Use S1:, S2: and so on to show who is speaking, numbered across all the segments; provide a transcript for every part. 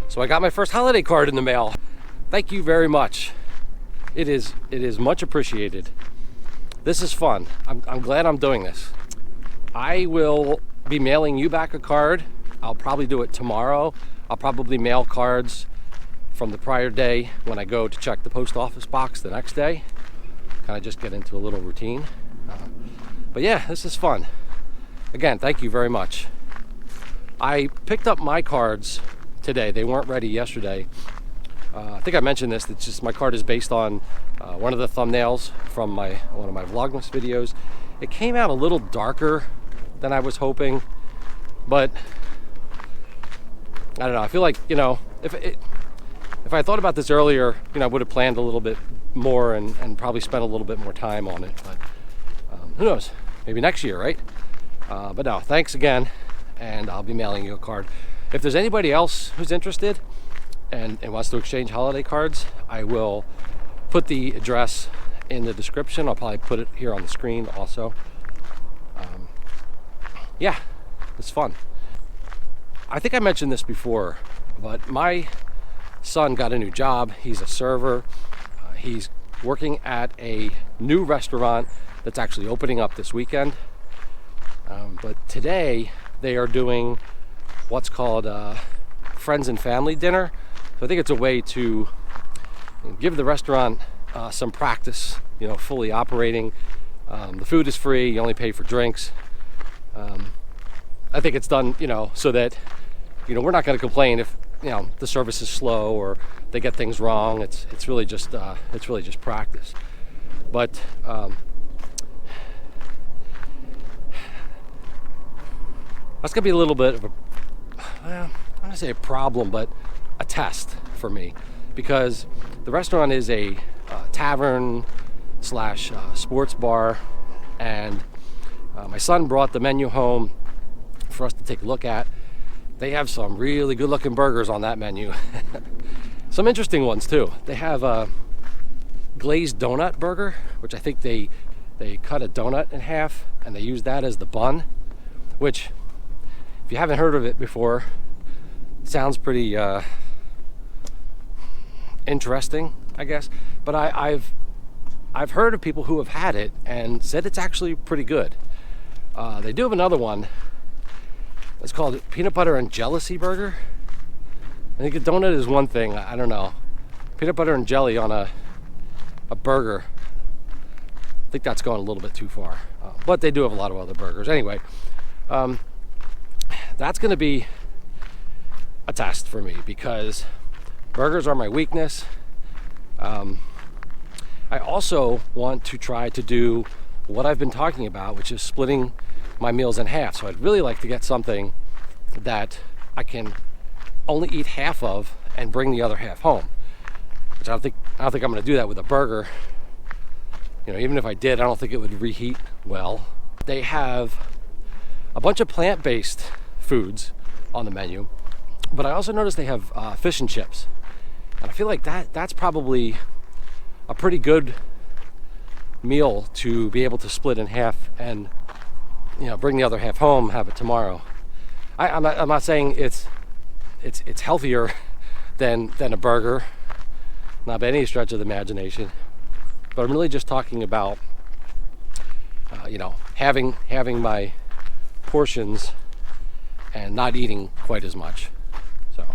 S1: So I got my first holiday card in the mail. Thank you very much. It is much appreciated. This is fun. I'm glad I'm doing this. I will be mailing you back a card. I'll probably do it tomorrow. I'll probably mail cards from the prior day when I go to check the post office box the next day. Kind of just get into a little routine. But yeah, this is fun. Again, thank you very much. I picked up my cards today. They weren't ready yesterday. I think I mentioned this. It's just my card is based on one of the thumbnails from one of my Vlogmas videos. It came out a little darker than I was hoping, but I don't know. I feel like, if I thought about this earlier, I would have planned a little bit more and probably spent a little bit more time on it. But who knows? Maybe next year, right? But no, thanks again, and I'll be mailing you a card. If there's anybody else who's interested and wants to exchange holiday cards, I will put the address in the description. I'll probably put it here on the screen also. Yeah, it's fun. I think I mentioned this before, but my son got a new job. He's a server. He's working at a new restaurant that's actually opening up this weekend. But today they are doing what's called friends and family dinner. So I think it's a way to give the restaurant some practice, fully operating. The food is free. You only pay for drinks. I think it's done, so that, we're not going to complain if, the service is slow or they get things wrong. It's really just practice. But that's gonna be a little bit of I'm gonna say a problem, but a test for me, because the restaurant is a tavern slash sports bar, and my son brought the menu home for us to take a look at. They have some really good looking burgers on that menu. Some interesting ones too. They have a glazed donut burger, which I think they cut a donut in half and they use that as the bun, which, if you haven't heard of it before, sounds pretty interesting, I guess. But I've heard of people who have had it and said it's actually pretty good. They do have another one. It's called peanut butter and jealousy burger. I think a donut is one thing. I don't know. Peanut butter and jelly on a burger, I think that's going a little bit too far. But they do have a lot of other burgers. Anyway, that's going to be a test for me, because burgers are my weakness. I also want to try to do what I've been talking about, which is splitting my meals in half. So I'd really like to get something that I can only eat half of and bring the other half home. Which I don't think I'm going to do that with a burger. Even if I did, I don't think it would reheat well. They have a bunch of plant-based foods on the menu, but I also noticed they have fish and chips, and I feel like that's probably a pretty good meal to be able to split in half and bring the other half home, have it tomorrow. I'm not saying it's healthier than a burger, not by any stretch of the imagination, but I'm really just talking about having my portions and not eating quite as much. So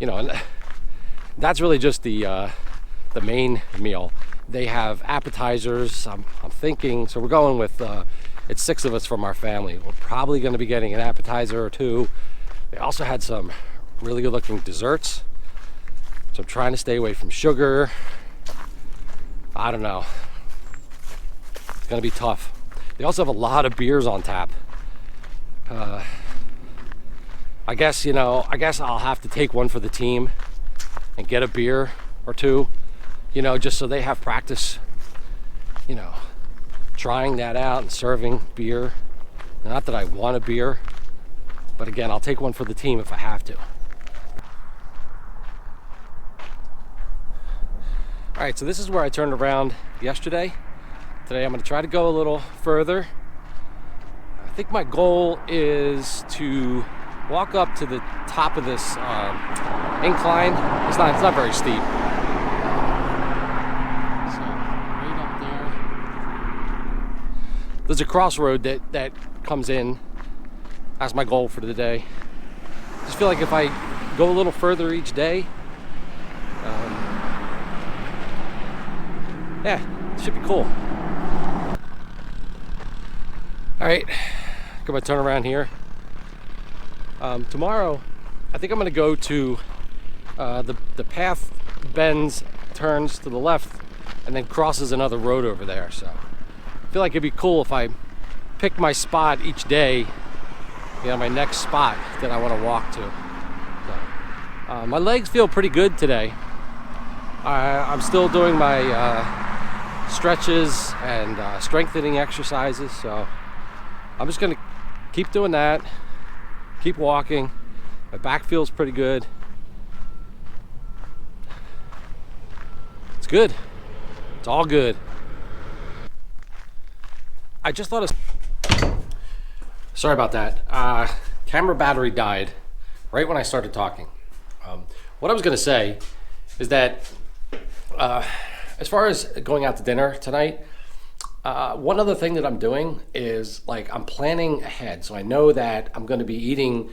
S1: and that's really just the main meal. They have appetizers. I'm thinking, so we're going with, it's 6 of us from our family. We're probably going to be getting an appetizer or 2. They also had some really good looking desserts. So I'm trying to stay away from sugar. I don't know. It's going to be tough. They also have a lot of beers on tap. I guess I'll have to take one for the team and get a beer or 2. Just so they have practice, trying that out and serving beer. Not that I want a beer, but again, I'll take one for the team if I have to. All right, so this is where I turned around yesterday. Today I'm going to try to go a little further. I think my goal is to walk up to the top of this incline. It's not very steep. So right up there, there's a crossroad that comes in. That's my goal for the day. Just feel like if I go a little further each day, yeah, it should be cool. All right, got my turn around here. Tomorrow, I think I'm gonna go to the path bends, turns to the left, and then crosses another road over there. So I feel like it'd be cool if I pick my spot each day, my next spot that I want to walk to. So, my legs feel pretty good today. I'm still doing my stretches and strengthening exercises, so I'm just gonna keep doing that, keep walking. My back feels pretty good. It's good. It's all good. I just thought sorry about that. Camera battery died right when I started talking. What I was gonna say is that as far as going out to dinner tonight, one other thing that I'm doing is like I'm planning ahead. So I know that I'm going to be eating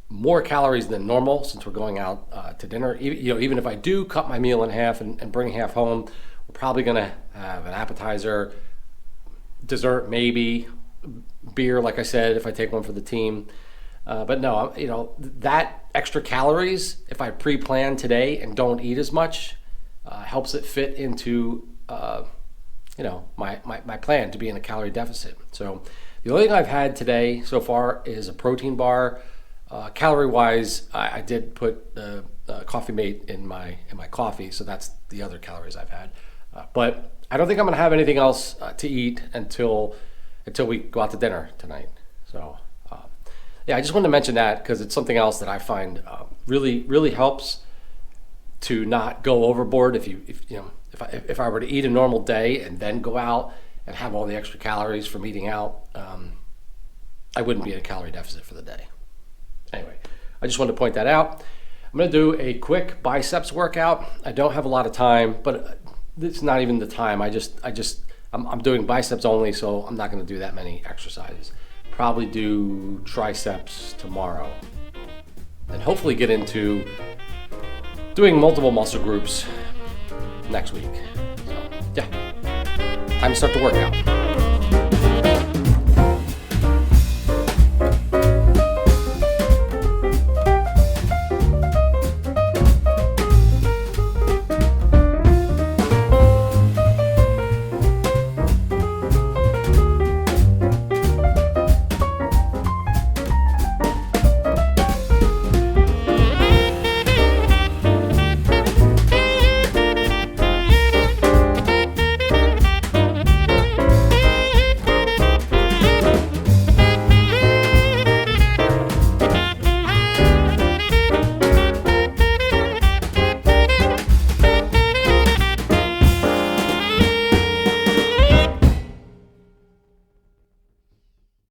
S1: more calories than normal since we're going out to dinner. Even if I do cut my meal in half and bring half home, we're probably going to have an appetizer, dessert maybe, beer, like I said, if I take one for the team. But no, that extra calories, if I pre-plan today and don't eat as much, helps it fit into my plan to be in a calorie deficit. So the only thing I've had today so far is a protein bar. Calorie wise, I did put Coffee Mate in my coffee, so that's the other calories I've had. But I don't think I'm gonna have anything else to eat until we go out to dinner tonight. So yeah, I just wanted to mention that because it's something else that I find really helps to not go overboard. If I were to eat a normal day and then go out and have all the extra calories from eating out, I wouldn't be in a calorie deficit for the day. Anyway, I just wanted to point that out. I'm gonna do a quick biceps workout. I don't have a lot of time, but it's not even the time. I'm doing biceps only, so I'm not gonna do that many exercises. Probably do triceps tomorrow, and hopefully get into doing multiple muscle groups next week. So yeah, time to start the workout.